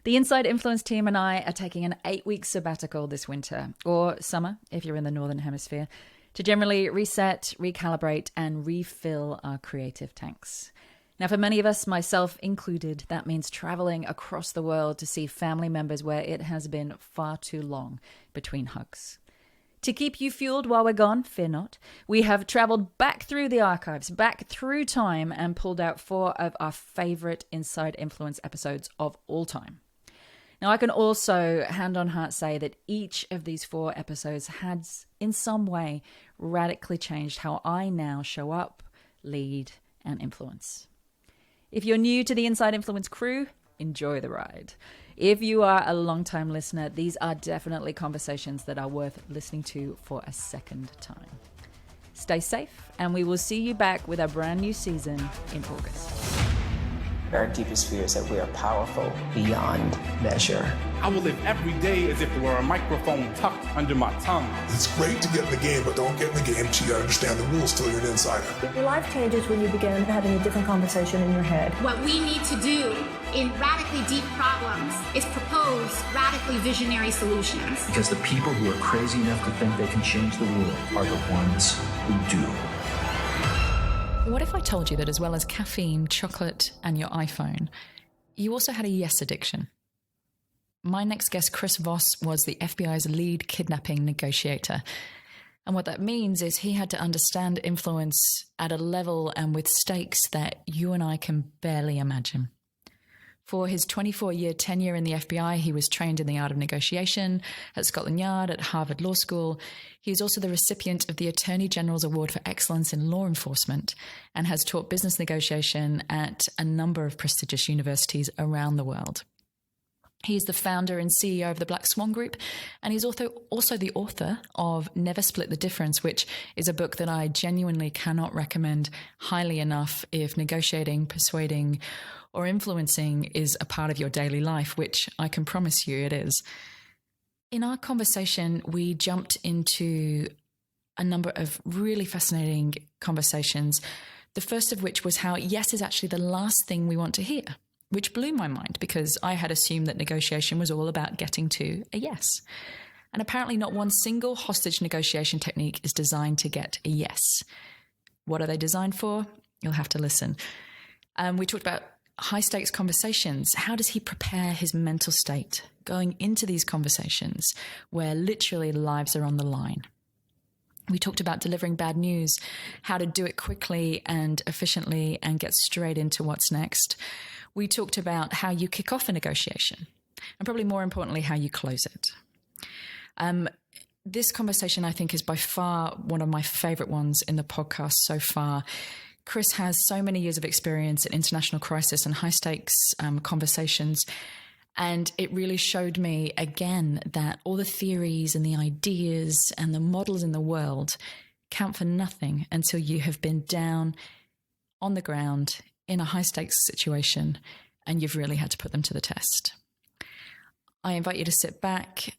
The Inside Influence team and I are taking an 8-week sabbatical this winter, or summer if you're in the Northern Hemisphere, to generally reset, recalibrate, and refill our creative tanks. Now, for many of us, myself included, that means traveling across the world to see family members where it has been far too long between hugs. To keep you fueled while we're gone, fear not, we have traveled back through the archives, back through time, and pulled out 4 of our favorite Inside Influence episodes of all time. Now, I can also, hand on heart, say that each of these 4 episodes has, in some way, radically changed how I now show up, lead, and influence. If you're new to the Inside Influence crew, enjoy the ride. If you are a long-time listener, these are definitely conversations that are worth listening to for a second time. Stay safe, and we will see you back with our brand new season in August. Our deepest fear is that we are powerful beyond measure. I will live every day as if there were a microphone tucked under my tongue. It's great to get in the game, but don't get in the game till you understand the rules till you're an insider. Your life changes when you begin having a different conversation in your head. What we need to do in radically deep problems is propose radically visionary solutions. Because the people who are crazy enough to think they can change the world are the ones who do. What if I told you that as well as caffeine, chocolate, and your iPhone, you also had a yes addiction? My next guest, Chris Voss, was the FBI's lead kidnapping negotiator. And what that means is he had to understand influence at a level and with stakes that you and I can barely imagine. For his 24-year tenure in the FBI, he was trained in the art of negotiation at Scotland Yard, at Harvard Law School. He is also the recipient of the Attorney General's Award for Excellence in Law Enforcement and has taught business negotiation at a number of prestigious universities around the world. He's the founder and CEO of the Black Swan Group, and he's also the author of Never Split the Difference, which is a book that I genuinely cannot recommend highly enough if negotiating, persuading, or influencing is a part of your daily life, which I can promise you it is. In our conversation, we jumped into a number of really fascinating conversations, the first of which was how yes is actually the last thing we want to hear, which blew my mind because I had assumed that negotiation was all about getting to a yes. And apparently not one single hostage negotiation technique is designed to get a yes. What are they designed for? You'll have to listen. We talked about high-stakes conversations. How does he prepare his mental state going into these conversations where literally lives are on the line? We talked about delivering bad news, how to do it quickly and efficiently and get straight into what's next. We talked about how you kick off a negotiation and probably more importantly, how you close it. This conversation, I think, is by far one of my favorite ones in the podcast so far. Chris has so many years of experience in international crisis and high-stakes conversations, and it really showed me again that all the theories and the ideas and the models in the world count for nothing until you have been down on the ground in a high-stakes situation and you've really had to put them to the test. I invite you to sit back,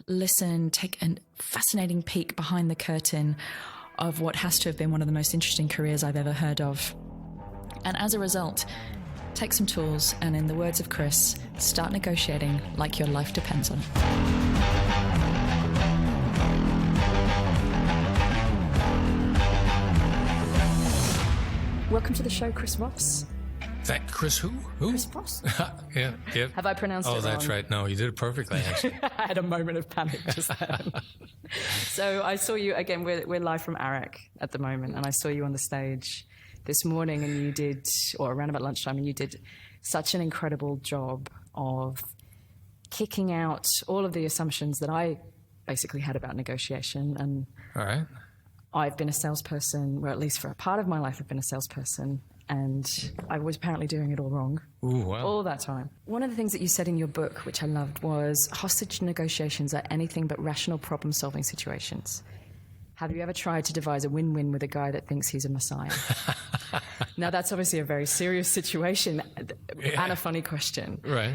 listen, take a fascinating peek behind the curtain of what has to have been one of the most interesting careers I've ever heard of. And as a result, take some tools and, in the words of Chris, start negotiating like your life depends on it. Welcome to the show, Chris Voss. Chris who? Chris Voss. Yeah. Have I pronounced it wrong? Oh, that's right. No, you did it perfectly, actually. I had a moment of panic just then. So I saw you, again, we're live from Arak at the moment, and I saw you on the stage this morning, and you did, or around about lunchtime, and you did such an incredible job of kicking out all of the assumptions that I basically had about negotiation. And all right. I've been a salesperson, or at least for a part of my life I've been a salesperson, and I was apparently doing it all wrong. Ooh, wow. All that time. One of the things that you said in your book, which I loved, was hostage negotiations are anything but rational problem-solving situations. Have you ever tried to devise a win-win with a guy that thinks he's a messiah? Now, that's obviously a very serious situation and a funny question. Right.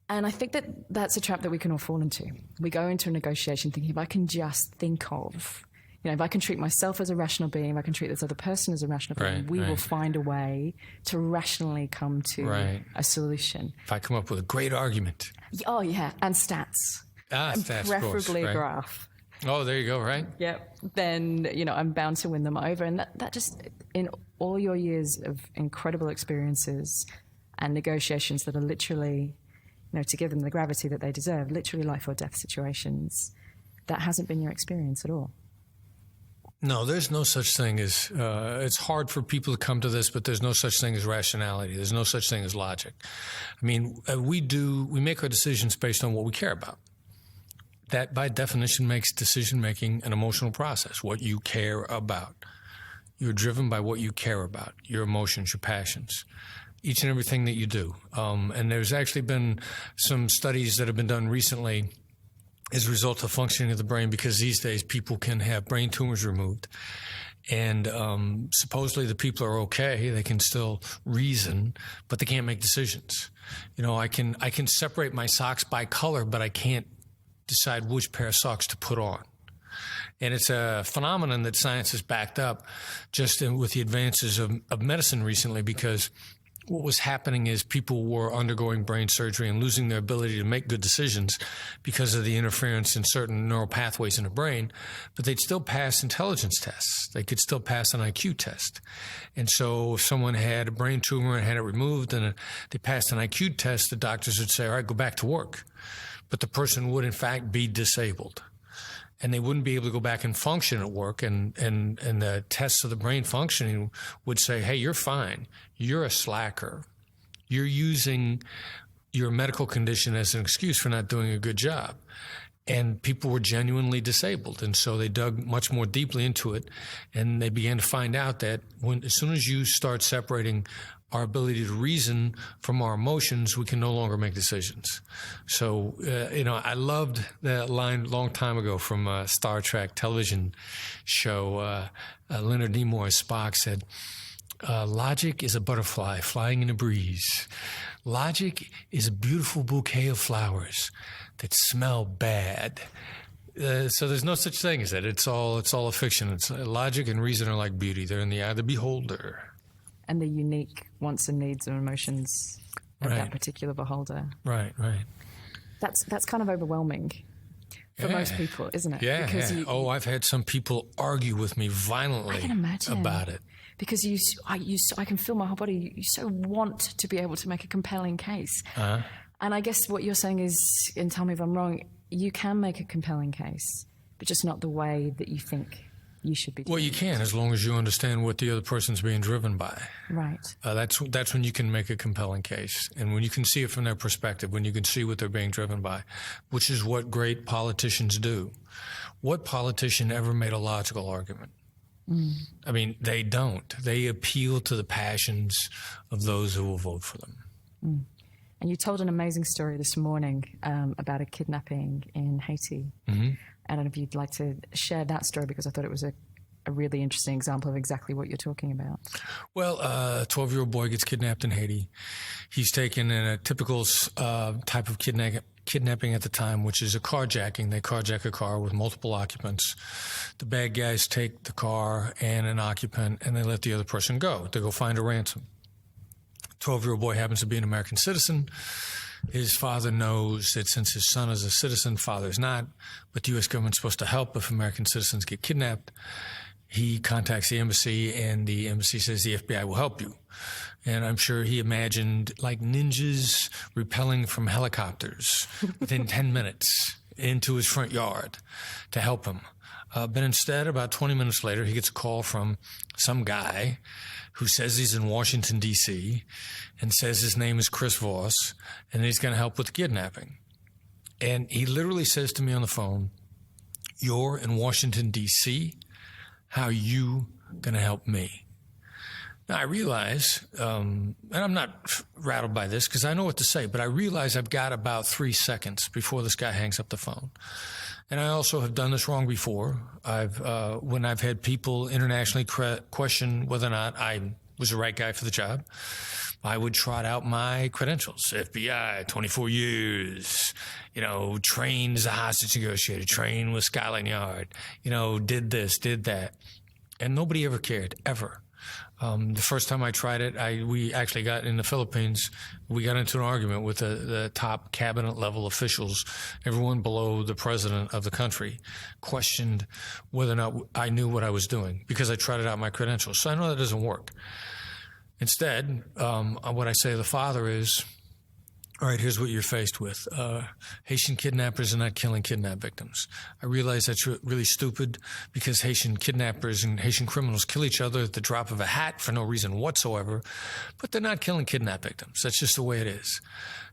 And I think that that's a trap that we can all fall into. We go into a negotiation thinking, if I can just think of if I can treat myself as a rational being, if I can treat this other person as a rational being, we will find a way to rationally come to a solution. If I come up with a great argument. Oh, yeah, and stats. And stats, preferably of course, a graph. Oh, there you go, right? Yep. Then, I'm bound to win them over. And that just, in all your years of incredible experiences and negotiations that are literally, to give them the gravity that they deserve, literally life or death situations, that hasn't been your experience at all. No, there's no such thing as, it's hard for people to come to this, but there's no such thing as rationality. There's no such thing as logic. I mean, we make our decisions based on what we care about. That, by definition, makes decision-making an emotional process, what you care about. You're driven by what you care about, your emotions, your passions, each and everything that you do. And there's actually been some studies that have been done recently as a result of functioning of the brain, because these days people can have brain tumors removed. And supposedly the people are okay. They can still reason, but they can't make decisions. I can separate my socks by color, but I can't decide which pair of socks to put on. And it's a phenomenon that science has backed up just with the advances of medicine recently, because what was happening is people were undergoing brain surgery and losing their ability to make good decisions because of the interference in certain neural pathways in the brain, but they'd still pass intelligence tests. They could still pass an IQ test. And so if someone had a brain tumor and had it removed and they passed an IQ test, the doctors would say, all right, go back to work. But the person would, in fact, be disabled. And they wouldn't be able to go back and function at work. And the tests of the brain functioning would say, hey, you're fine. You're a slacker. You're using your medical condition as an excuse for not doing a good job. And people were genuinely disabled. And so they dug much more deeply into it. And they began to find out that as soon as you start separating our ability to reason from our emotions, we can no longer make decisions. So, I loved that line a long time ago from a Star Trek television show. Leonard Nimoy, Spock, said, logic is a butterfly flying in a breeze. Logic is a beautiful bouquet of flowers that smell bad. So there's no such thing as that. It's all a fiction. It's logic and reason are like beauty. They're in the eye of the beholder. And the unique wants and needs and emotions of that particular beholder. Right. That's kind of overwhelming for most people, isn't it? Yeah. Because I've had some people argue with me violently about it. Because I can feel my whole body. You so want to be able to make a compelling case. Uh-huh. And I guess what you're saying is, and tell me if I'm wrong, you can make a compelling case, but just not the way that you think you should be doing. Well, you can, as long as you understand what the other person's being driven by. Right. That's when you can make a compelling case. And when you can see it from their perspective, when you can see what they're being driven by, which is what great politicians do. What politician ever made a logical argument? I mean, they don't. They appeal to the passions of those who will vote for them. And you told an amazing story this morning about a kidnapping in Haiti. Mm-hmm. I don't know if you'd like to share that story, because I thought it was a really interesting example of exactly what you're talking about. Well, a 12-year-old boy gets kidnapped in Haiti. He's taken in a typical type of kidnapping at the time, which is a carjacking. They carjack a car with multiple occupants. The bad guys take the car and an occupant, and they let the other person go. They go find a ransom. 12-year-old boy happens to be an American citizen. His father knows that since his son is a citizen, father's not, but the U.S. government's supposed to help if American citizens get kidnapped. He contacts the embassy, and the embassy says the FBI will help you. And I'm sure he imagined like ninjas rappelling from helicopters within 10 minutes into his front yard to help him. But instead, about 20 minutes later, he gets a call from some guy who says he's in Washington, D.C., and says his name is Chris Voss, and he's going to help with the kidnapping. And he literally says to me on the phone, "You're in Washington, D.C., how are you going to help me?" Now, I realize, and I'm not rattled by this because I know what to say, but I realize I've got about 3 seconds before this guy hangs up the phone. And I also have done this wrong before. When I've had people internationally question whether or not I was the right guy for the job. I would trot out my credentials. FBI, 24 years, trained as a hostage negotiator, trained with Scotland Yard, did this, did that. And nobody ever cared, ever. The first time I tried it, we actually got in the Philippines, we got into an argument with the top cabinet level officials. Everyone below the president of the country questioned whether or not I knew what I was doing because I trotted out my credentials. So I know that doesn't work. Instead, what I say to the father is, all right, here's what you're faced with. Haitian kidnappers are not killing kidnap victims. I realize that's really stupid because Haitian kidnappers and Haitian criminals kill each other at the drop of a hat for no reason whatsoever, but they're not killing kidnap victims. That's just the way it is.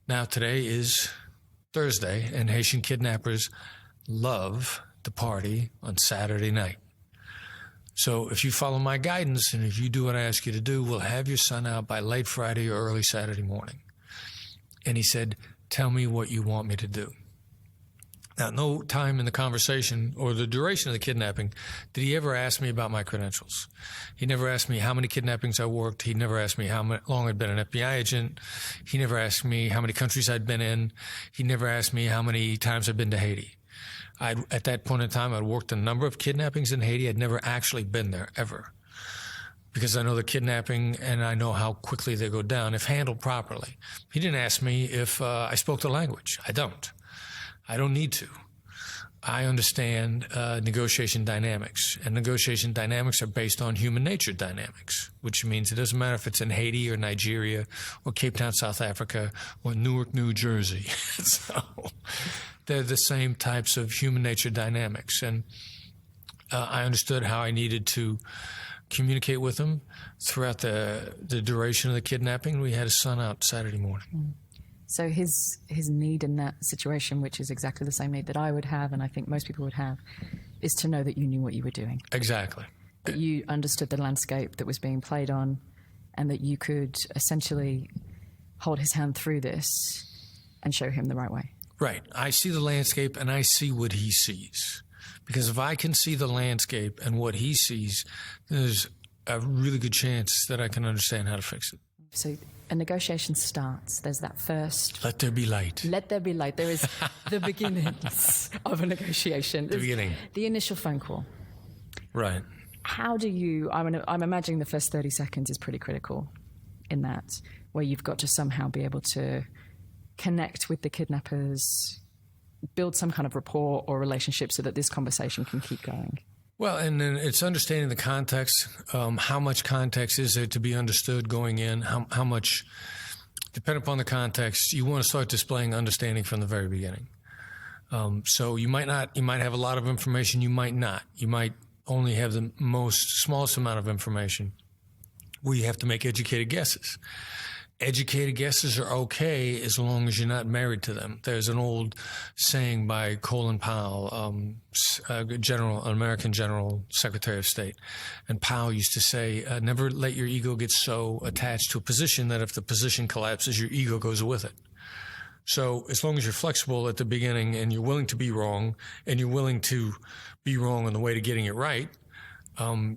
Now, today is Thursday, and Haitian kidnappers love to party on Saturday night. So if you follow my guidance and if you do what I ask you to do, we'll have your son out by late Friday or early Saturday morning. And he said, tell me what you want me to do. Now, no time in the conversation or the duration of the kidnapping did he ever ask me about my credentials. He never asked me how many kidnappings I worked. He never asked me how long I'd been an FBI agent. He never asked me how many countries I'd been in. He never asked me how many times I'd been to Haiti. At that point in time, I'd worked a number of kidnappings in Haiti. I'd never actually been there, ever. Because I know the kidnapping and I know how quickly they go down if handled properly. He didn't ask me if I spoke the language. I don't. I don't need to. I understand negotiation dynamics, and negotiation dynamics are based on human nature dynamics, which means it doesn't matter if it's in Haiti or Nigeria or Cape Town, South Africa, or Newark, New Jersey. So they're the same types of human nature dynamics. And I understood how I needed to communicate with him throughout the duration of the kidnapping. We had his son out Saturday morning. So his need in that situation, which is exactly the same need that I would have, and I think most people would have, is to know that you knew what you were doing. Exactly. That you understood the landscape that was being played on, and that you could essentially hold his hand through this and show him the right way. Right. I see the landscape and I see what he sees. Because if I can see the landscape and what he sees, there's a really good chance that I can understand how to fix it. So a negotiation starts. There's that first... Let there be light. Let there be light. There is the beginnings of a negotiation. The beginning. The initial phone call. Right. How do you... I'm imagining the first 30 seconds is pretty critical in that, where you've got to somehow be able to connect with the kidnappers, build some kind of rapport or relationship so that this conversation can keep going. Well, and then it's understanding the context. How much context is there to be understood going in? How much, depending upon the context, you want to start displaying understanding from the very beginning. So you might have a lot of information, you might not. You might only have the smallest amount of information where you have to make educated guesses. Educated guesses are okay as long as you're not married to them. There's an old saying by Colin Powell, an American General Secretary of State. And Powell used to say, never let your ego get so attached to a position that if the position collapses, your ego goes with it. So as long as you're flexible at the beginning and you're willing to be wrong, and you're willing to be wrong on the way to getting it right,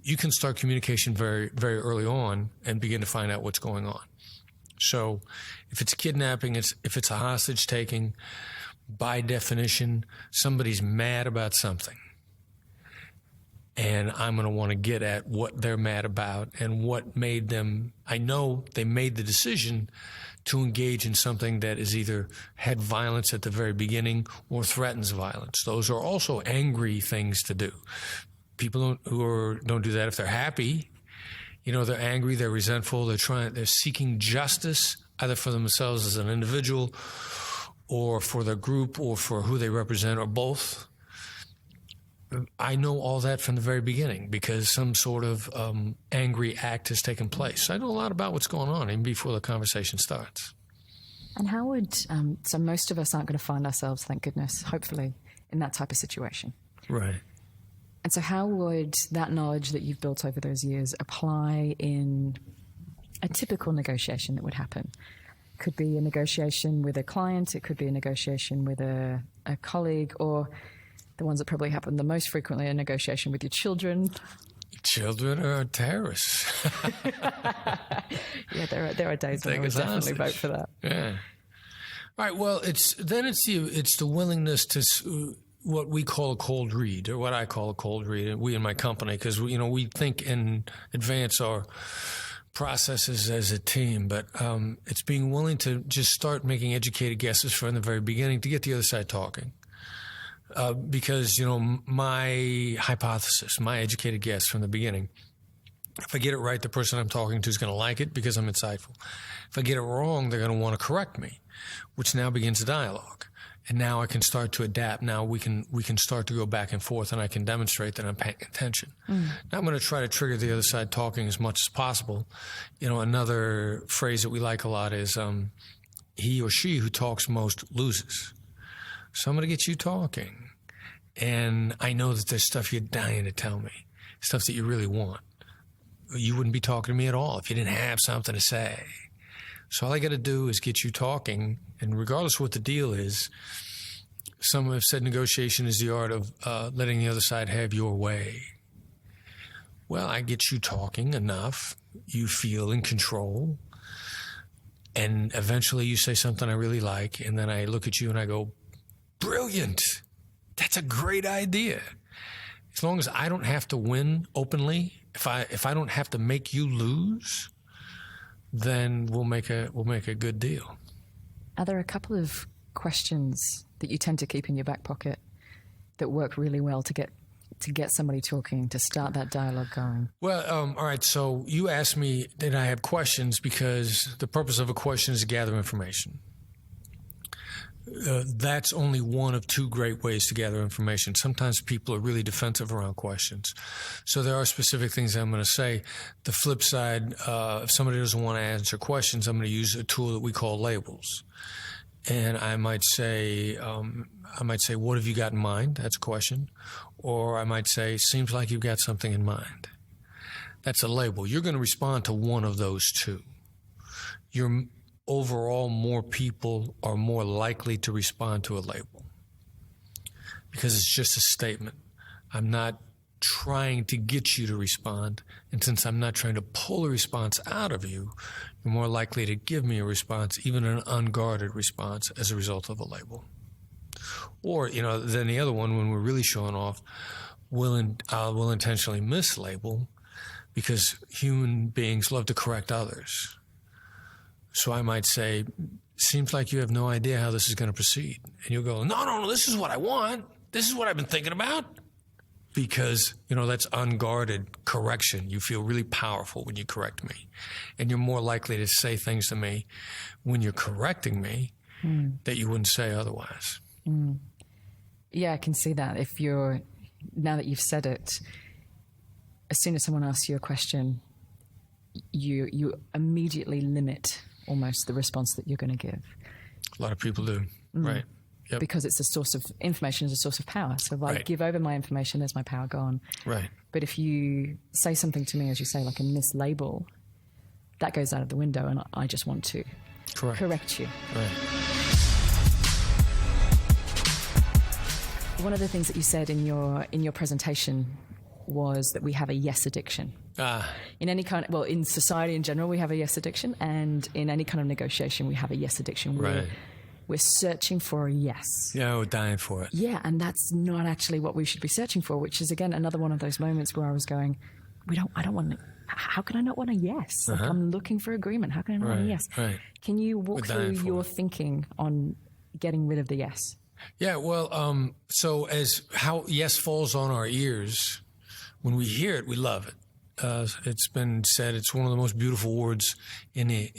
you can start communication very, very early on and begin to find out what's going on. So if it's kidnapping, if it's a hostage taking, by definition, somebody's mad about something. And I'm going to want to get at what they're mad about and what made them. I know they made the decision to engage in something that is either had violence at the very beginning or threatens violence. Those are also angry things to do. People don't do that if they're happy. They're angry, they're resentful, they're seeking justice either for themselves as an individual or for their group or for who they represent or both. I know all that from the very beginning because some sort of angry act has taken place. So I know a lot about what's going on even before the conversation starts. And how would, so most of us aren't going to find ourselves, thank goodness, hopefully, in that type of situation. Right. And so how would that knowledge that you've built over those years apply in a typical negotiation that would happen? It could be a negotiation with a client, it could be a negotiation with a colleague, or the ones that probably happen the most frequently, a negotiation with your children. Children are terrorists. Yeah, there are days when I would definitely vote for that. Yeah. All right. Well, it's the willingness to what we call a cold read, or what I call a cold read. We in my company, because we think and advance our processes as a team, but it's being willing to just start making educated guesses from the very beginning to get the other side talking. Because, my hypothesis, my educated guess from the beginning, if I get it right, the person I'm talking to is going to like it because I'm insightful. If I get it wrong, they're going to want to correct me, which now begins a dialogue. And now I can start to adapt. Now we can start to go back and forth, and I can demonstrate that I'm paying attention. Now I'm going to try to trigger the other side talking as much as possible. Another phrase that we like a lot is he or she who talks most loses. So I'm going to get you talking. And I know that there's stuff you're dying to tell me, stuff that you really want. You wouldn't be talking to me at all if you didn't have something to say. So all I got to do is get you talking. And regardless of what the deal is, some have said negotiation is the art of letting the other side have your way. Well, I get you talking enough. You feel in control. And eventually you say something I really like. And then I look at you and I go, brilliant. That's a great idea. As long as I don't have to win openly, if I don't have to make you lose, then we'll make a good deal. Are there a couple of questions that you tend to keep in your back pocket that work really well to get somebody talking, to start that dialogue going? Well, all right. So you asked me did I have questions, because the purpose of a question is to gather information. That's only one of two great ways to gather information. Sometimes people are really defensive around questions. So there are specific things I'm going to say. The flip side, if somebody doesn't want to answer questions, I'm going to use a tool that we call labels. And I might say, what have you got in mind? That's a question. Or I might say, seems like you've got something in mind. That's a label. You're going to respond to one of those two. Overall, more people are more likely to respond to a label because it's just a statement. I'm not trying to get you to respond, and since I'm not trying to pull a response out of you, you're more likely to give me a response, even an unguarded response, as a result of a label. Or, then the other one, when we're really showing off, we'll intentionally mislabel, because human beings love to correct others. So I might say, seems like you have no idea how this is going to proceed. And you'll go, no, this is what I want. This is what I've been thinking about. Because, that's unguarded correction. You feel really powerful when you correct me. And you're more likely to say things to me when you're correcting me that you wouldn't say otherwise. Yeah, I can see that. Now that you've said it, as soon as someone asks you a question, you immediately limit almost the response that you're going to give. A lot of people do, right? Yep. Because it's a source of information, is a source of power. So if I give over my information, there's my power gone. Right. But if you say something to me, as you say, like a mislabel, that goes out of the window, and I just want to correct you. Right. One of the things that you said in your presentation was that we have a yes addiction. In any kind of, in society in general, we have a yes addiction, and in any kind of negotiation, we have a yes addiction. We're searching for a yes. Yeah, we're dying for it. Yeah, and that's not actually what we should be searching for, which is, again, another one of those moments where I was going, I don't want to, how can I not want a yes? Like, I'm looking for agreement. How can I not want a yes? Right. Can you walk through your thinking on getting rid of the yes? Yeah, well, so as how yes falls on our ears, when we hear it, we love it. It's been said it's one of the most beautiful words in the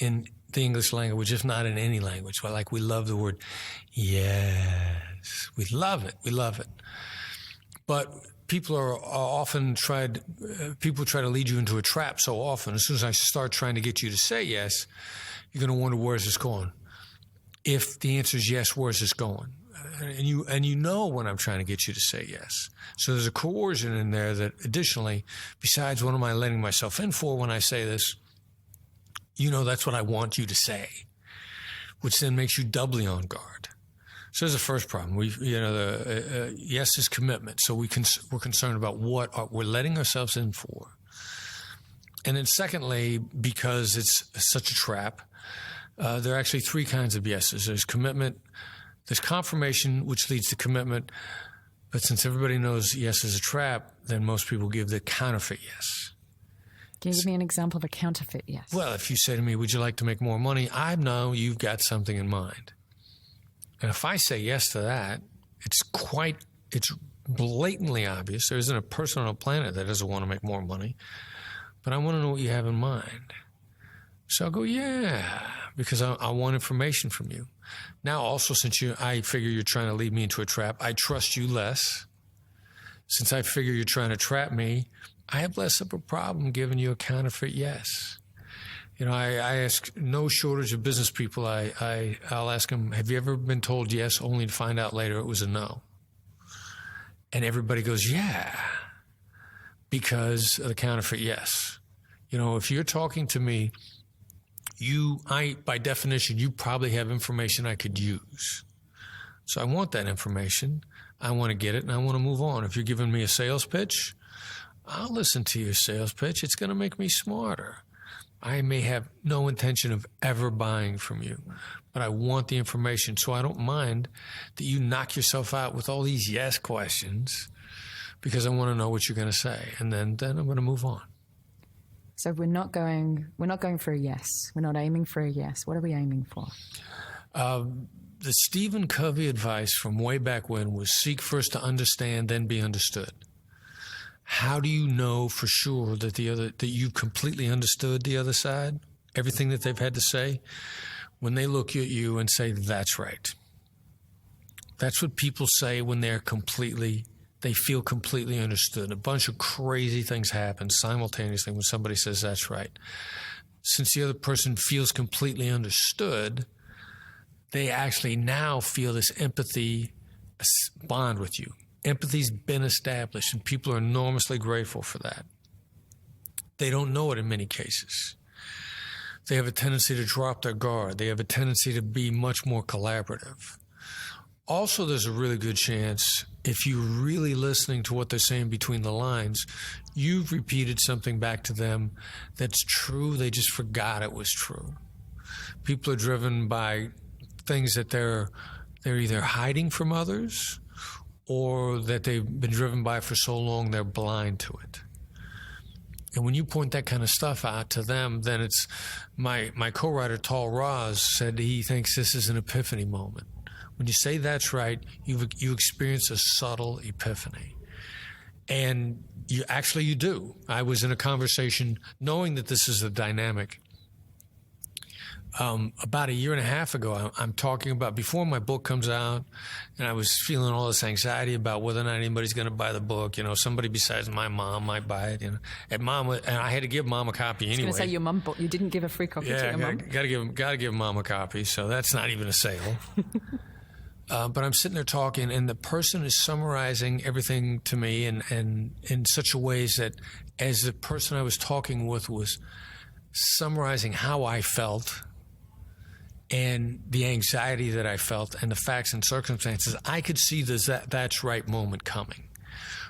English language, if not in any language. We love the word yes. We love it. We love it. But people try to lead you into a trap so often. As soon as I start trying to get you to say yes, you're going to wonder, where's this going? If the answer is yes, where's this going? And you know when I'm trying to get you to say yes. So there's a coercion in there that additionally, besides what am I letting myself in for when I say this, that's what I want you to say, which then makes you doubly on guard. So there's the first problem. Yes is commitment. So we're concerned about what we're letting ourselves in for. And then secondly, because it's such a trap, there are actually three kinds of yeses. There's commitment, there's confirmation, which leads to commitment. But since everybody knows yes is a trap, then most people give the counterfeit yes. Can you give me an example of a counterfeit yes? Well, if you say to me, would you like to make more money? I know you've got something in mind. And if I say yes to that, it's blatantly obvious. There isn't a person on the planet that doesn't want to make more money. But I want to know what you have in mind. So I'll go, yeah, because I want information from you. Now, also, since I figure you're trying to lead me into a trap, I trust you less. Since I figure you're trying to trap me, I have less of a problem giving you a counterfeit yes. I ask no shortage of business people. I'll ask them, have you ever been told yes only to find out later it was a no? And everybody goes, yeah, because of the counterfeit yes. If you're talking to me, by definition, you probably have information I could use. So I want that information. I want to get it, and I want to move on. If you're giving me a sales pitch, I'll listen to your sales pitch. It's going to make me smarter. I may have no intention of ever buying from you, but I want the information. So I don't mind that you knock yourself out with all these yes questions because I want to know what you're going to say. And then I'm going to move on. So we're not going for a yes. We're not aiming for a yes. What are we aiming for? The Stephen Covey advice from way back when was seek first to understand, then be understood. How do you know for sure that you completely understood the other side, everything that they've had to say? When they look at you and say, that's right. That's what people say when they feel completely understood. A bunch of crazy things happen simultaneously when somebody says, that's right. Since the other person feels completely understood, they actually now feel this empathy bond with you. Empathy's been established, and people are enormously grateful for that. They don't know it in many cases. They have a tendency to drop their guard. They have a tendency to be much more collaborative. Also, there's a really good chance, if you're really listening to what they're saying between the lines, you've repeated something back to them that's true. They just forgot it was true. People are driven by things that they're either hiding from others or that they've been driven by for so long they're blind to it. And when you point that kind of stuff out to them, then it's my co-writer Tal Raz said he thinks this is an epiphany moment. When you say that's right, you experience a subtle epiphany. And you do. I was in a conversation knowing that this is a dynamic. About a year and a half ago, I'm talking about before my book comes out, and I was feeling all this anxiety about whether or not anybody's going to buy the book. Somebody besides my mom might buy it. And I had to give Mom a copy anyway. I was going to say your mom bought. You didn't give a free copy to your mom. Got to give Mom a copy. So that's not even a sale. But I'm sitting there talking, and the person is summarizing everything to me, and in such a ways that as the person I was talking with was summarizing how I felt and the anxiety that I felt and the facts and circumstances, I could see the that's right moment coming,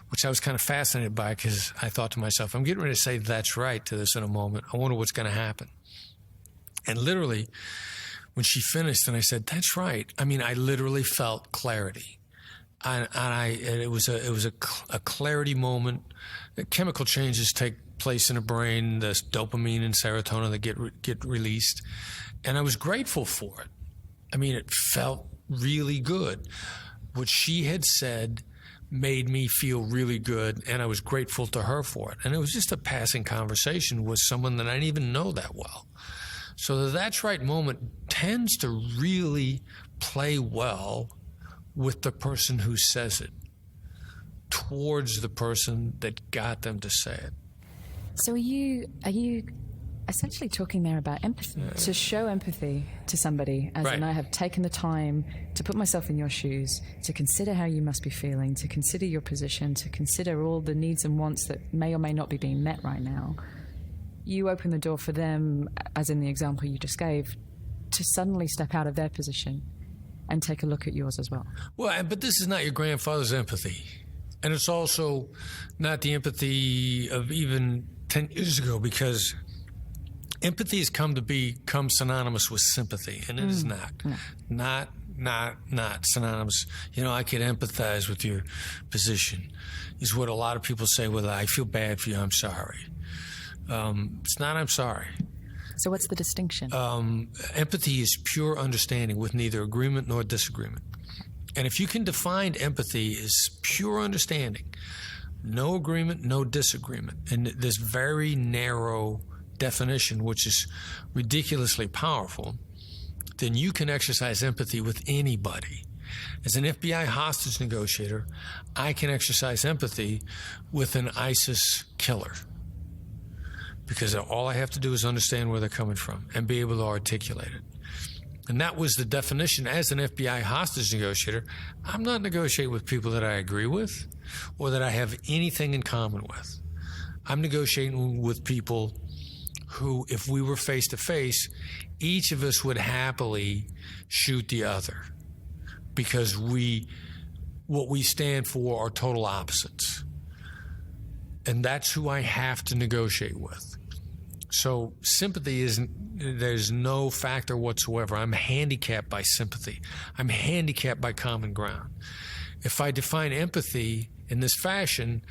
which I was kind of fascinated by because I thought to myself, I'm getting ready to say that's right to this in a moment. I wonder what's going to happen. And literally, when she finished and I said, that's right, I literally felt clarity. It was a clarity moment. The chemical changes take place in the brain, the dopamine and serotonin that get released. And I was grateful for it. It felt really good. What she had said made me feel really good, and I was grateful to her for it. And it was just a passing conversation with someone that I didn't even know that well. So the that's right moment tends to really play well with the person who says it towards the person that got them to say it. So are you essentially talking there about empathy? To show empathy to somebody, as in I have taken the time to put myself in your shoes, to consider how you must be feeling, to consider your position, to consider all the needs and wants that may or may not be being met right now. You open the door for them, as in the example you just gave, to suddenly step out of their position and take a look at yours as well. Well, but this is not your grandfather's empathy. And it's also not the empathy of even 10 years ago, because empathy has come to become synonymous with sympathy, and it is not. No. Not synonymous. You know, I could empathize with your position, is what a lot of people say. Well, I feel bad for you, I'm sorry. It's not I'm sorry. So what's the distinction? Empathy is pure understanding with neither agreement nor disagreement. And if you can define empathy as pure understanding, no agreement, no disagreement, and this very narrow definition, which is ridiculously powerful, then you can exercise empathy with anybody. As an FBI hostage negotiator, I can exercise empathy with an ISIS killer, because all I have to do is understand where they're coming from and be able to articulate it. And that was the definition. As an FBI hostage negotiator, I'm not negotiating with people that I agree with or that I have anything in common with. I'm negotiating with people who, if we were face to face, each of us would happily shoot the other, because what we stand for are total opposites. And that's who I have to negotiate with. So sympathy there's no factor whatsoever. I'm handicapped by sympathy. I'm handicapped by common ground. If I define empathy in this fashion,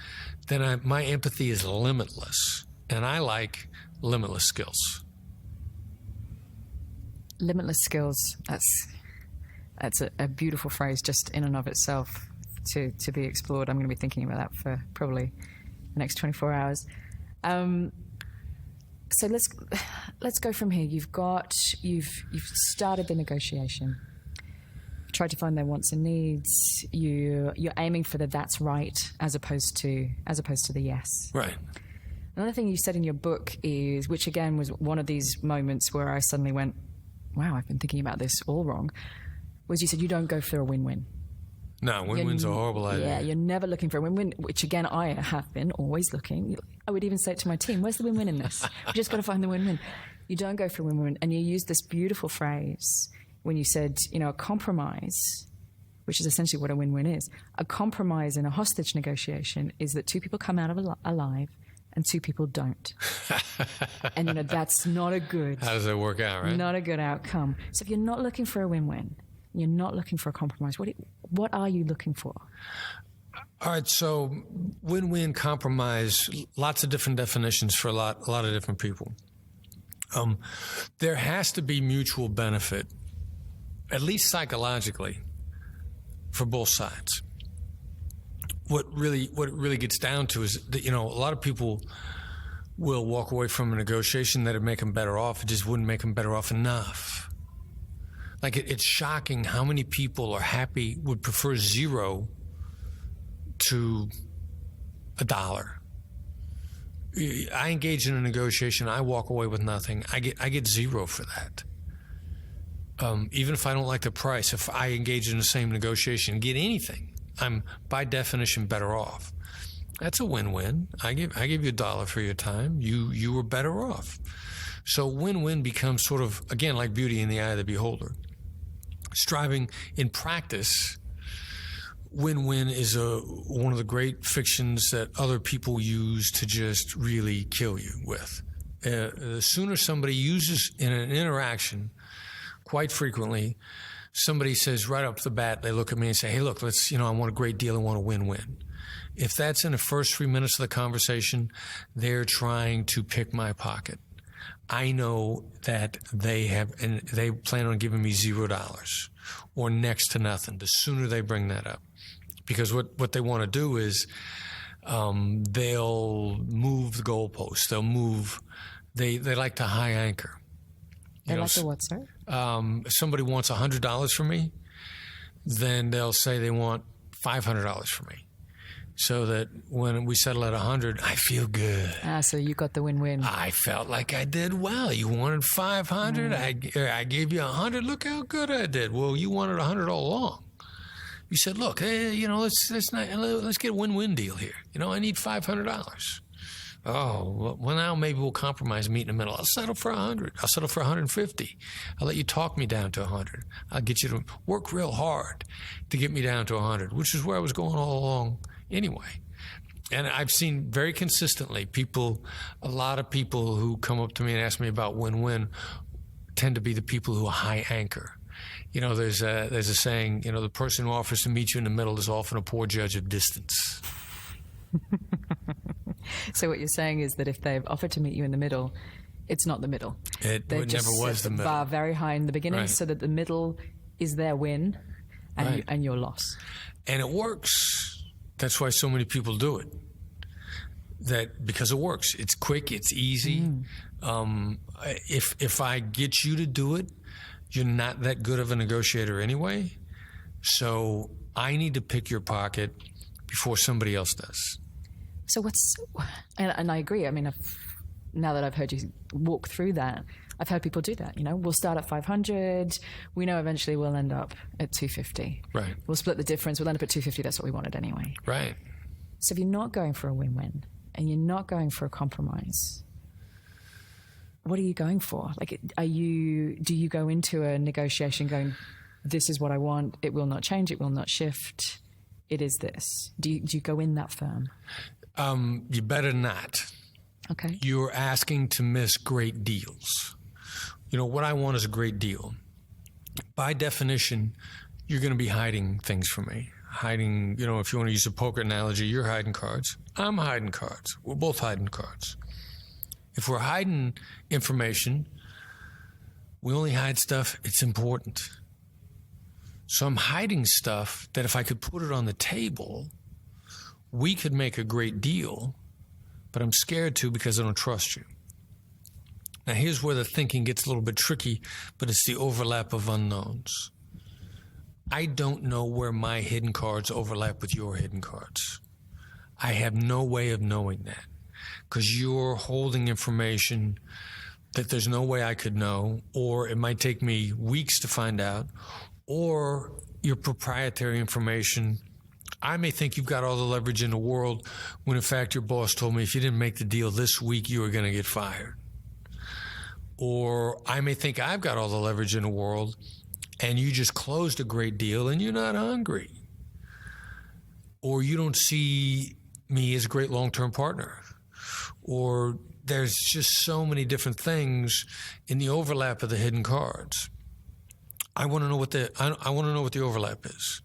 then my empathy is limitless, and I like limitless skills. Limitless skills. That's a beautiful phrase just in and of itself to be explored. I'm going to be thinking about that for probably the next 24 hours. So let's go from here. You've started the negotiation. You tried to find their wants and needs. You're aiming for the that's right as opposed to the yes. Right. Another thing you said in your book is, which again was one of these moments where I suddenly went, wow, I've been thinking about this all wrong, was you said you don't go for a win-win. No, win-win's a horrible idea. Yeah, you're never looking for a win-win, which again, I have been always looking. I would even say it to my team, where's the win-win in this? We just got to find the win-win. You don't go for a win-win. And you used this beautiful phrase when you said, a compromise, which is essentially what a win-win is. A compromise in a hostage negotiation is that two people come out of alive and two people don't. And, that's not a good... How does that work out, right? Not a good outcome. So if you're not looking for a win-win, you're not looking for a compromise, what are you looking for? All right, so win-win, compromise, lots of different definitions for a lot of different people. There has to be mutual benefit, at least psychologically, for both sides. What it really gets down to is that, a lot of people will walk away from a negotiation that would make them better off. It just wouldn't make them better off enough. Like, it's shocking how many people are happy, would prefer $0 to $1. I engage in a negotiation, I walk away with nothing. I get $0 for that. Even if I don't like the price, if I engage in the same negotiation and get anything, I'm by definition better off. That's a win-win. I give you $1 for your time. You were better off. So win-win becomes sort of, again, like beauty in the eye of the beholder. Striving in practice, win-win is one of the great fictions that other people use to just really kill you with. The sooner somebody uses in an interaction, quite frequently, somebody says right up the bat, they look at me and say, hey, look, I want a great deal, I want a win-win. If that's in the first 3 minutes of the conversation, they're trying to pick my pocket. I know that they plan on giving me $0 or next to nothing the sooner they bring that up. Because what they want to do is they'll move the goalposts. They'll move, they like to high anchor. They like to what, sir? If somebody wants $100 from me, then they'll say they want $500 from me. So that when we settle at 100, I feel good. So you got the win-win. I felt like I did well. You wanted 500. I gave you 100. Look how good I did. Well, you wanted 100 all along. You said, look, hey, let's get a win-win deal here. I need $500. Well, now maybe we'll compromise, meet in the middle. I'll settle for 100. I'll settle for 150. I'll let you talk me down to 100. I'll get you to work real hard to get me down to 100, which is where I was going all along anyway. And I've seen very consistently a lot of people who come up to me and ask me about Winwin tend to be the people who high anchor. There's a saying, the person who offers to meet you in the middle is often a poor judge of distance. So what you're saying is that if they've offered to meet you in the middle, it's not the middle. It never was the middle. Bar very high in the beginning, Right. so that the middle is their win and, Right. and your loss. And it works. That's why so many people do it. Because it works. It's quick. It's easy. If I get you to do it, you're not that good of a negotiator anyway. So I need to pick your pocket before somebody else does. So and I agree. I mean, now that I've heard you walk through that, I've heard people do that. We'll start at 500. We know eventually we'll end up at 250. Right. We'll split the difference. We'll end up at 250. That's what we wanted anyway. Right. So if you're not going for a win-win and you're not going for a compromise, what are you going for? Like, do you go into a negotiation going, this is what I want. It will not change. It will not shift. It is this. Do you go in that firm? You better not. Okay. You're asking to miss great deals. What I want is a great deal. By definition, you're going to be hiding things from me. Hiding, if you want to use a poker analogy, you're hiding cards. I'm hiding cards. We're both hiding cards. If we're hiding information, we only hide stuff it's important. So I'm hiding stuff that if I could put it on the table, we could make a great deal, but I'm scared to because I don't trust you. Now, here's where the thinking gets a little bit tricky, but it's the overlap of unknowns. I don't know where my hidden cards overlap with your hidden cards. I have no way of knowing that because you're holding information that there's no way I could know, or it might take me weeks to find out, or your proprietary information. I may think you've got all the leverage in the world when in fact your boss told me if you didn't make the deal this week, you were going to get fired. Or I may think I've got all the leverage in the world and you just closed a great deal and you're not hungry. Or you don't see me as a great long-term partner. Or there's just so many different things in the overlap of the hidden cards. I want to know what the overlap is.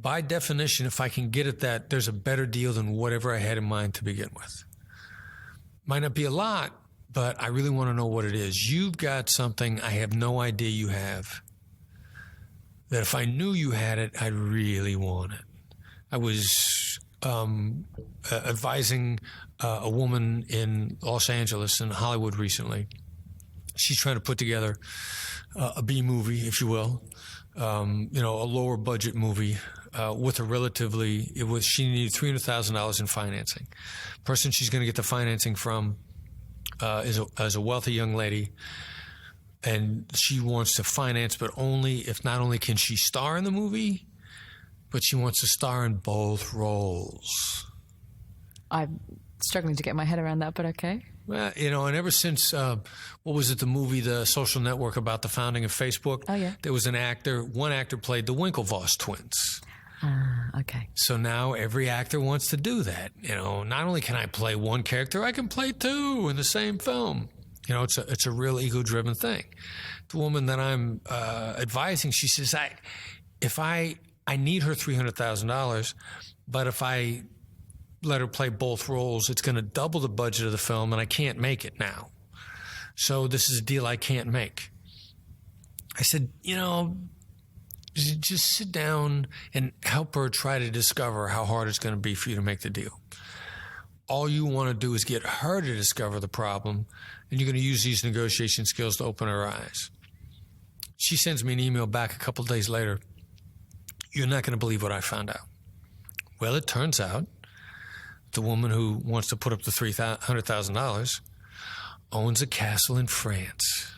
By definition, if I can get at that, there's a better deal than whatever I had in mind to begin with. Might not be a lot, but I really want to know what it is. You've got something I have no idea you have, that if I knew you had it, I'd really want it. I was advising a woman in Los Angeles and Hollywood recently. She's trying to put together a B movie, if you will, a lower budget movie with a she needed $300,000 in financing. The person she's going to get the financing from is a wealthy young lady, and she wants to finance, but not only can she star in the movie, but she wants to star in both roles. I'm struggling to get my head around that, but okay. Well, and ever since, what was it, the movie The Social Network about the founding of Facebook? Oh, yeah. There was one actor played the Winklevoss twins. Okay. So now every actor wants to do that. Not only can I play one character, I can play two in the same film. It's a real ego-driven thing. The woman that I'm advising, she says, I need her $300,000, but if I let her play both roles, it's going to double the budget of the film, and I can't make it now. So this is a deal I can't make. I said, just sit down and help her try to discover how hard it's going to be for you to make the deal. All you want to do is get her to discover the problem, and you're going to use these negotiation skills to open her eyes. She sends me an email back a couple of days later. You're not going to believe what I found out. Well, it turns out the woman who wants to put up the $300,000 owns a castle in France.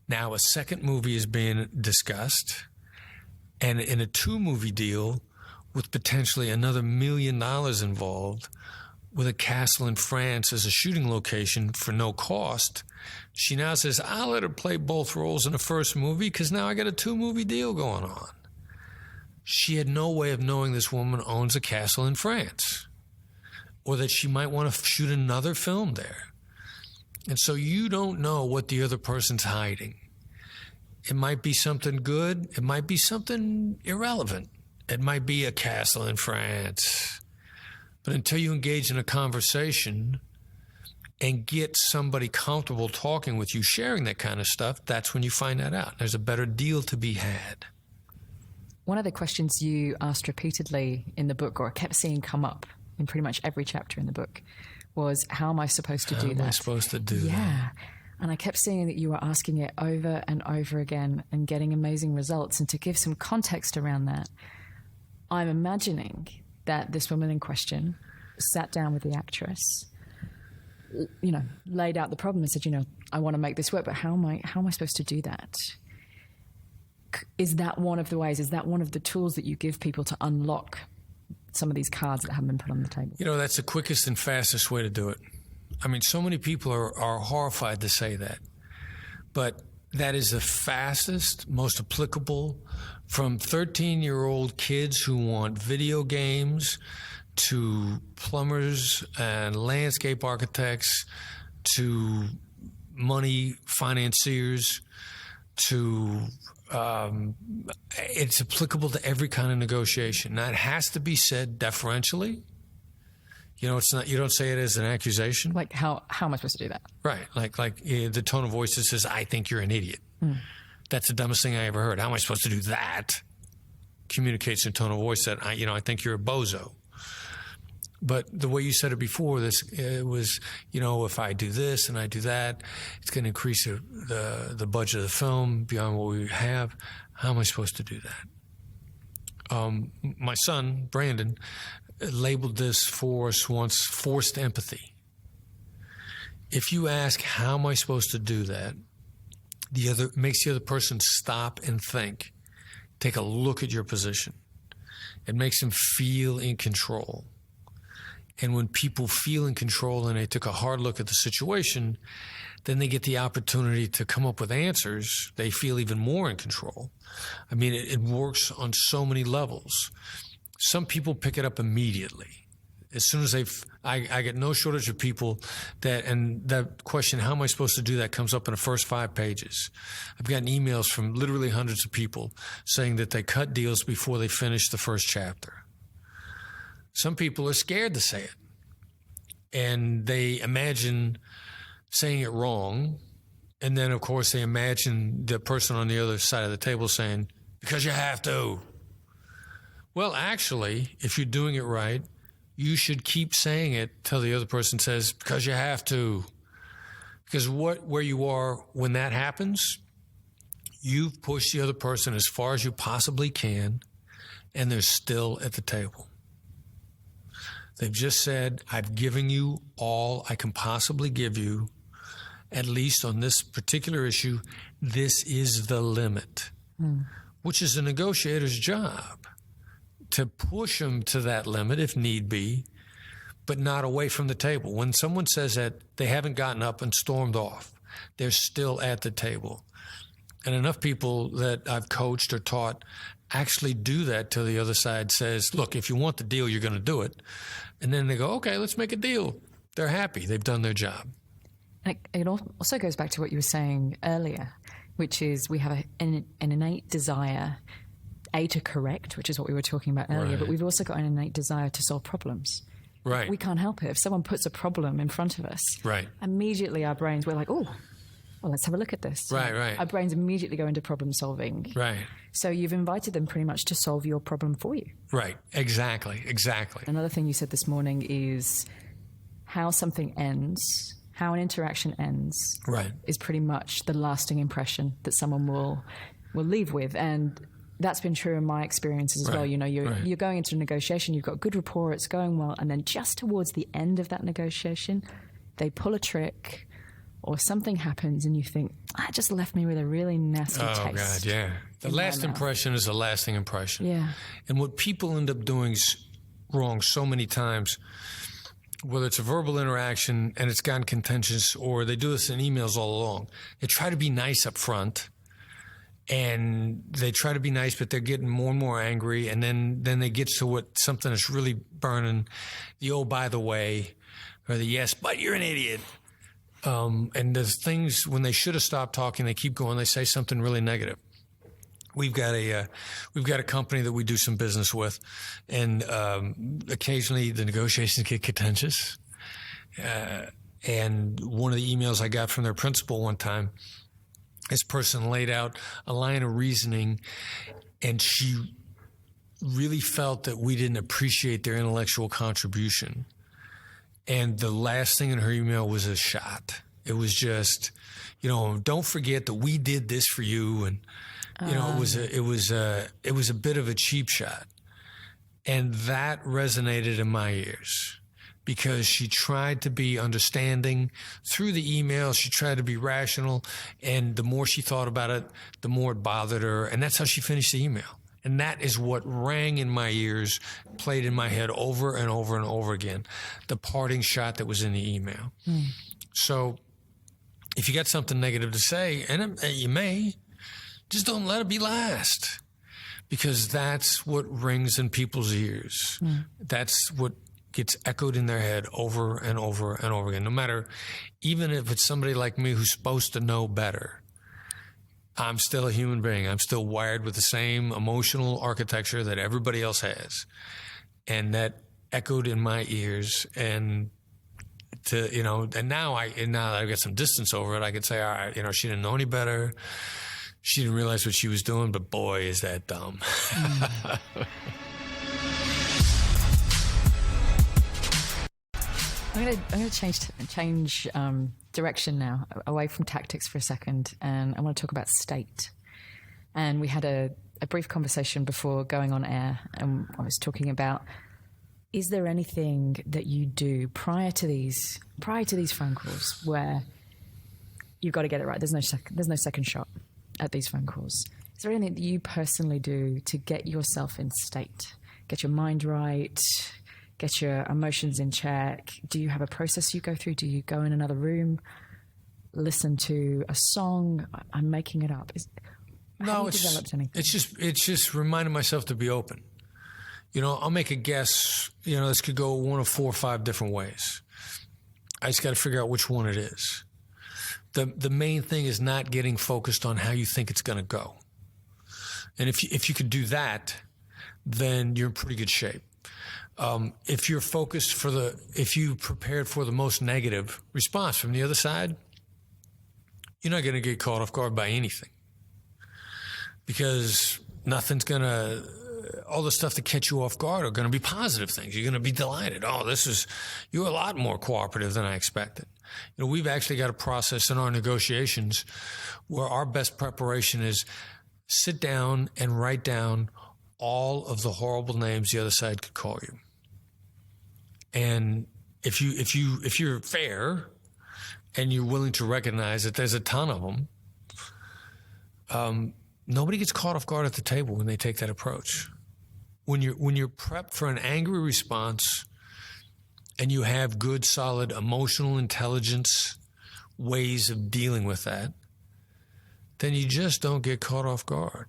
Now, a second movie is being discussed, and in a 2-movie deal with potentially another $1 million involved, with a castle in France as a shooting location for no cost, she now says, I'll let her play both roles in the first movie because now I got a 2-movie deal going on. She had no way of knowing this woman owns a castle in France or that she might want to shoot another film there. And so you don't know what the other person's hiding. It might be something good. It might be something irrelevant. It might be a castle in France. But until you engage in a conversation and get somebody comfortable talking with you, sharing that kind of stuff, that's when you find that out. There's a better deal to be had. One of the questions you asked repeatedly in the book, or kept seeing come up in pretty much every chapter in the book, was, how am I supposed to do that? How am I supposed to do that? Yeah. And I kept seeing that you were asking it over and over again and getting amazing results. And to give some context around that, I'm imagining that this woman in question sat down with the actress, laid out the problem and said, I want to make this work, but how am I supposed to do that? Is that one of the ways? Is that one of the tools that you give people to unlock some of these cards that haven't been put on the table? That's the quickest and fastest way to do it. I mean, so many people are horrified to say that, but that is the fastest, most applicable, from 13-year-old kids who want video games to plumbers and landscape architects to money financiers to it's applicable to every kind of negotiation. Now, it has to be said deferentially. It's not. You don't say it as an accusation. Like, how am I supposed to do that? Right. Like the tone of voice that says, "I think you're an idiot." That's the dumbest thing I ever heard. How am I supposed to do that? Communicates in a tone of voice that I think you're a bozo. But the way you said it before, it was, if I do this and I do that, it's going to increase the budget of the film beyond what we have. How am I supposed to do that? My son, Brandon, labeled this for us once forced empathy. If you ask, how am I supposed to do that, makes the other person stop and think, take a look at your position. It makes them feel in control. And when people feel in control and they took a hard look at the situation, then they get the opportunity to come up with answers. They feel even more in control. I mean, it works on so many levels. Some people pick it up immediately. As soon as I get no shortage of people and that question, how am I supposed to do that, comes up in the first 5 pages. I've gotten emails from literally hundreds of people saying that they cut deals before they finish the first chapter. Some people are scared to say it, and they imagine saying it wrong, and then, of course, they imagine the person on the other side of the table saying, because you have to. Well, actually, if you're doing it right, you should keep saying it till the other person says, because you have to. Because where you are when that happens, you've pushed the other person as far as you possibly can, and they're still at the table. They've just said, I've given you all I can possibly give you, at least on this particular issue. This is the limit, which is a negotiator's job, to push them to that limit if need be, but not away from the table. When someone says that, they haven't gotten up and stormed off. They're still at the table. And enough people that I've coached or taught actually do that till the other side says, look, if you want the deal, you're going to do it. And then they go, okay, let's make a deal. They're happy. They've done their job. It also goes back to what you were saying earlier, which is we have an innate desire, to correct, which is what we were talking about earlier, Right. But we've also got an innate desire to solve problems. Right. We can't help it. If someone puts a problem in front of us, Right. immediately our brains, we're like, oh, well, let's have a look at this. Right. Our brains immediately go into problem solving. Right. So you've invited them pretty much to solve your problem for you. Right. Exactly. Another thing you said this morning is how something ends, how an interaction ends, Right. is pretty much the lasting impression that someone will leave with. And that's been true in my experiences as well. You're going into a negotiation, you've got good rapport, it's going well, and then just towards the end of that negotiation, they pull a trick or something happens and you think, that just left me with a really nasty taste. Oh, God, yeah. The last impression is a lasting impression. Yeah. And what people end up doing wrong so many times whether it's a verbal interaction and it's gotten contentious, or they do this in emails all along. They try to be nice up front, and they try to be nice, but they're getting more and more angry, and then they get to something that's really burning, the "oh, by the way," or the "yes, but you're an idiot." And there's things when they should have stopped talking, they keep going, they say something really negative. We've got a company that we do some business with, and occasionally the negotiations get contentious. And one of the emails I got from their principal one time, this person laid out a line of reasoning, and she really felt that we didn't appreciate their intellectual contribution. And the last thing in her email was a shot. It was just, don't forget that we did this for you, and it was a bit of a cheap shot. And that resonated in my ears, because she tried to be understanding through the email. She tried to be rational, and the more she thought about it, the more it bothered her. And that's how she finished the email. And that is what rang in my ears, played in my head over and over and over again, the parting shot that was in the email. So if you got something negative to say, and you may, just don't let it be last, because that's what rings in people's ears. That's what gets echoed in their head over and over and over again. No matter, even if it's somebody like me who's supposed to know better, I'm still a human being. I'm still wired with the same emotional architecture that everybody else has. And that echoed in my ears. And and now that I've got some distance over it, I could say, all right, she didn't know any better. She didn't realize what she was doing, but boy, is that dumb. I'm going to change direction now, away from tactics for a second, and I want to talk about state. And we had a brief conversation before going on air, and I was talking about, is there anything that you do prior to these phone calls where you've got to get it right? There's no second shot at these phone calls. Is there anything that you personally do to get yourself in state, get your mind right, get your emotions in check? Do you have a process you go through? Do you go in another room, listen to a song? I'm making it up. Have you developed anything? It's just reminding myself to be open. I'll make a guess. This could go one of 4 or 5 different ways. I just got to figure out which one it is. The main thing is not getting focused on how you think it's going to go. And if you could do that, then you're in pretty good shape. If you're focused if you prepared for the most negative response from the other side, you're not going to get caught off guard by anything, because all the stuff that catch you off guard are going to be positive things. You're going to be delighted. Oh, you're a lot more cooperative than I expected. We've actually got a process in our negotiations where our best preparation is sit down and write down all of the horrible names the other side could call you. And if you're fair and you're willing to recognize that there's a ton of them, nobody gets caught off guard at the table when they take that approach. When you're prepped for an angry response and you have good, solid emotional intelligence ways of dealing with that, then you just don't get caught off guard.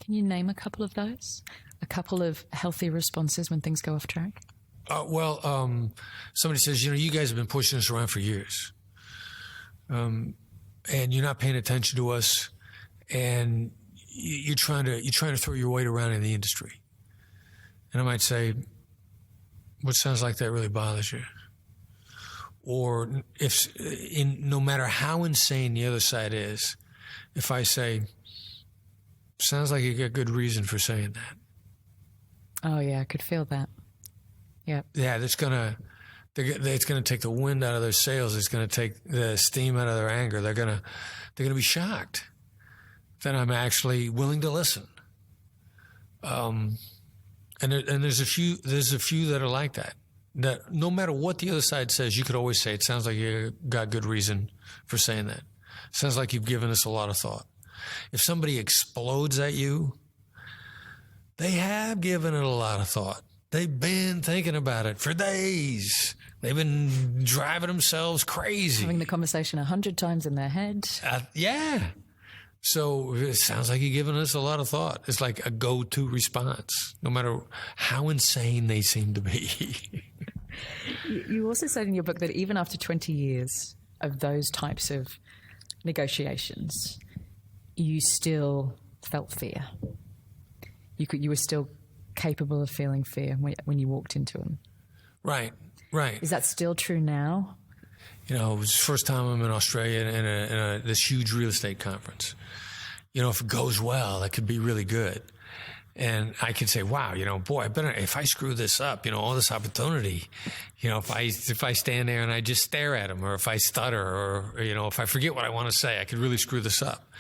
Can you name a couple of those? A couple of healthy responses when things go off track? Somebody says, you guys have been pushing us around for years. And you're not paying attention to us, and you're trying to throw your weight around in the industry. And I might say, what sounds like that really bothers you? Or no matter how insane the other side is, if I say, sounds like you got good reason for saying that. Oh yeah, I could feel that. Yeah. Yeah, it's gonna take the wind out of their sails. It's gonna take the steam out of their anger. They're gonna be shocked that I'm actually willing to listen. And there's a few that are like that. That no matter what the other side says, you could always say, it sounds like you got good reason for saying that. Sounds like you've given us a lot of thought. If somebody explodes at you, they have given it a lot of thought. They've been thinking about it for days. They've been driving themselves crazy. Having the conversation 100 times in their head. Yeah. So it sounds like you're giving us a lot of thought. It's like a go-to response, no matter how insane they seem to be. You also said in your book that even after 20 years of those types of negotiations, you still felt fear. You were still capable of feeling fear when you walked into them. Right. Is that still true now? You know, it was the first time I'm in Australia in this huge real estate conference. You know, if it goes well, that could be really good. And I could say, wow, you know, boy, if I screw this up, you know, all this opportunity, you know, if I stand there and I just stare at them, or if I stutter, or, you know, if I forget what I want to say, I could really screw this up.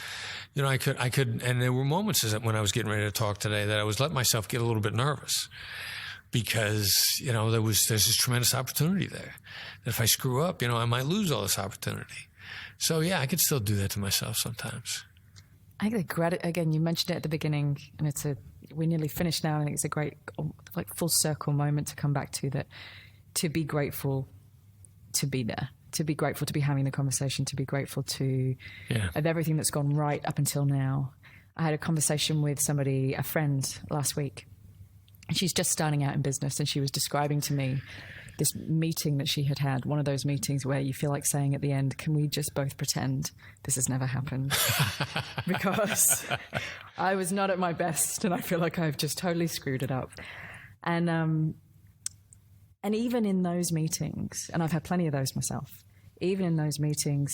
You know, I could, and there were moments when I was getting ready to talk today that I was letting myself get a little bit nervous because, you know, there's this tremendous opportunity there. That if I screw up, you know, I might lose all this opportunity. So yeah, I could still do that to myself sometimes. I think again, you mentioned it at the beginning, and we're nearly finished now. I think it's a great, like, full circle moment to come back to that. To be grateful to be there, to be grateful to be having the conversation, to be grateful of everything that's gone right up until now. I had a conversation with a friend last week, and she's just starting out in business, and she was describing to me this meeting that she had, one of those meetings where you feel like saying at the end, can we just both pretend this has never happened? Because I was not at my best, and I feel like I've just totally screwed it up. And even in those meetings, and I've had plenty of those myself, even in those meetings,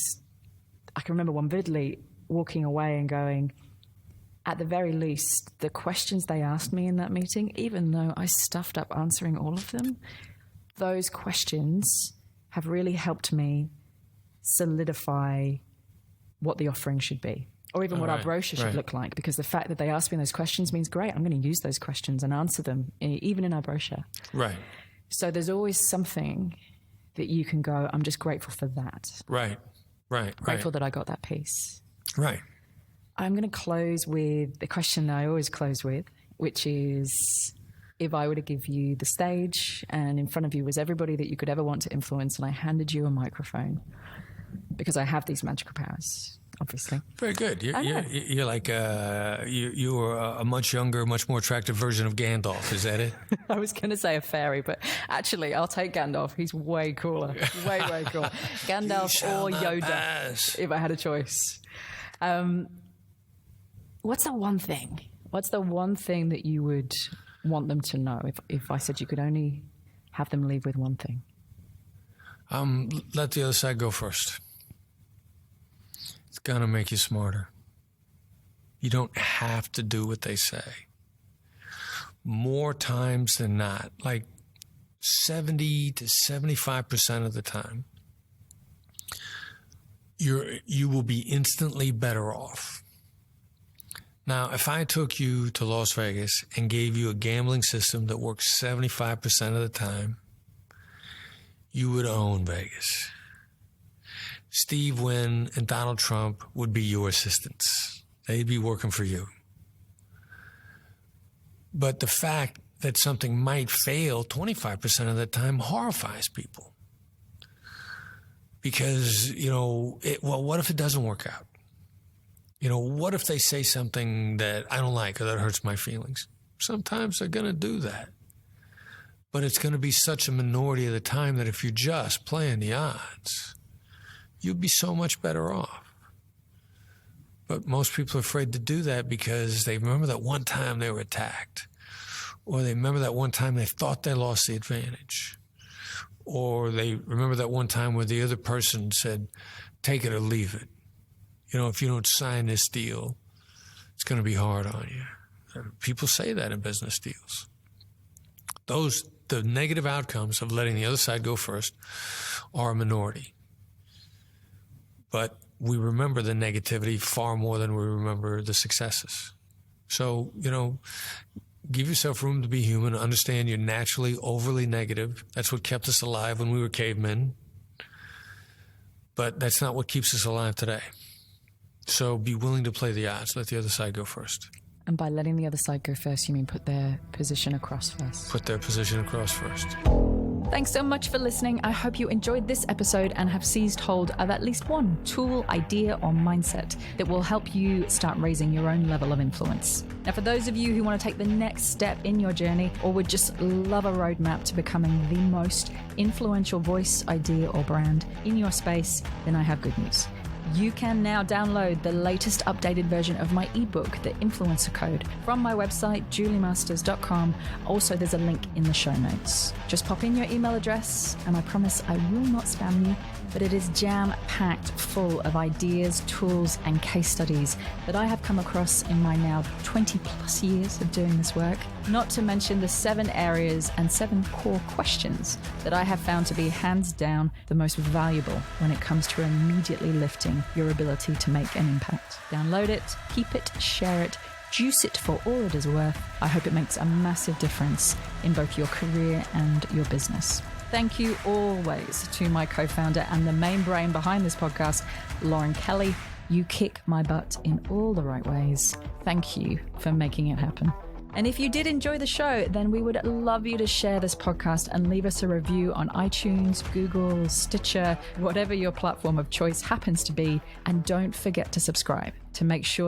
I can remember one vividly, walking away and going, at the very least, the questions they asked me in that meeting, even though I stuffed up answering all of them, those questions have really helped me solidify what the offering should be, or even what our brochure should look like, because the fact that they asked me those questions means, great, I'm going to use those questions and answer them, even in our brochure. Right. So there's always something that you can go, I'm just grateful for that. Right. Grateful that I got that piece. Right. I'm going to close with the question that I always close with, which is, if I were to give you the stage and in front of you was everybody that you could ever want to influence, and I handed you a microphone, because I have these magical powers, obviously. Very good. You're like you were a much younger, much more attractive version of Gandalf. Is that it? I was going to say a fairy, but actually, I'll take Gandalf. He's way cooler. Way cooler. Gandalf or Yoda, if I had a choice. What's the one thing? What's the one thing that you would want them to know if I said you could only have them leave with one thing? Let the other side go first. It's going to make you smarter. You don't have to do what they say. More times than not, like 70 to 75% of the time, you will be instantly better off. Now, if I took you to Las Vegas and gave you a gambling system that works 75% of the time, you would own Vegas. Steve Wynn and Donald Trump would be your assistants. They'd be working for you. But the fact that something might fail 25% of the time horrifies people. Because, what if it doesn't work out? What if they say something that I don't like or that hurts my feelings? Sometimes they're going to do that. But it's going to be such a minority of the time that if you're just playing the odds, you'd be so much better off. But most people are afraid to do that because they remember that one time they were attacked, or they remember that one time they thought they lost the advantage, or they remember that one time where the other person said, take it or leave it. If you don't sign this deal, it's going to be hard on you. People say that in business deals. The negative outcomes of letting the other side go first are a minority. But we remember the negativity far more than we remember the successes. So, give yourself room to be human. Understand you're naturally overly negative. That's what kept us alive when we were cavemen. But that's not what keeps us alive today. So be willing to play the odds. Let the other side go first. And by letting the other side go first, you mean put their position across first? Put their position across first. Thanks so much for listening. I hope you enjoyed this episode and have seized hold of at least one tool, idea, or mindset that will help you start raising your own level of influence. Now, for those of you who want to take the next step in your journey or would just love a roadmap to becoming the most influential voice, idea, or brand in your space, then I have good news. You can now download the latest updated version of my ebook, The Influencer Code, from my website, juliemasters.com. Also, there's a link in the show notes. Just pop in your email address, and I promise I will not spam you, but it is jam-packed full of ideas, tools, and case studies that I have come across in my now 20 plus years of doing this work. Not to mention the 7 areas and 7 core questions that I have found to be hands down the most valuable when it comes to immediately lifting your ability to make an impact. Download it, keep it, share it, juice it for all it is worth. I hope it makes a massive difference in both your career and your business. Thank you always to my co-founder and the main brain behind this podcast, Lauren Kelly. You kick my butt in all the right ways. Thank you for making it happen. And if you did enjoy the show, then we would love you to share this podcast and leave us a review on iTunes, Google, Stitcher, whatever your platform of choice happens to be. And don't forget to subscribe to make sure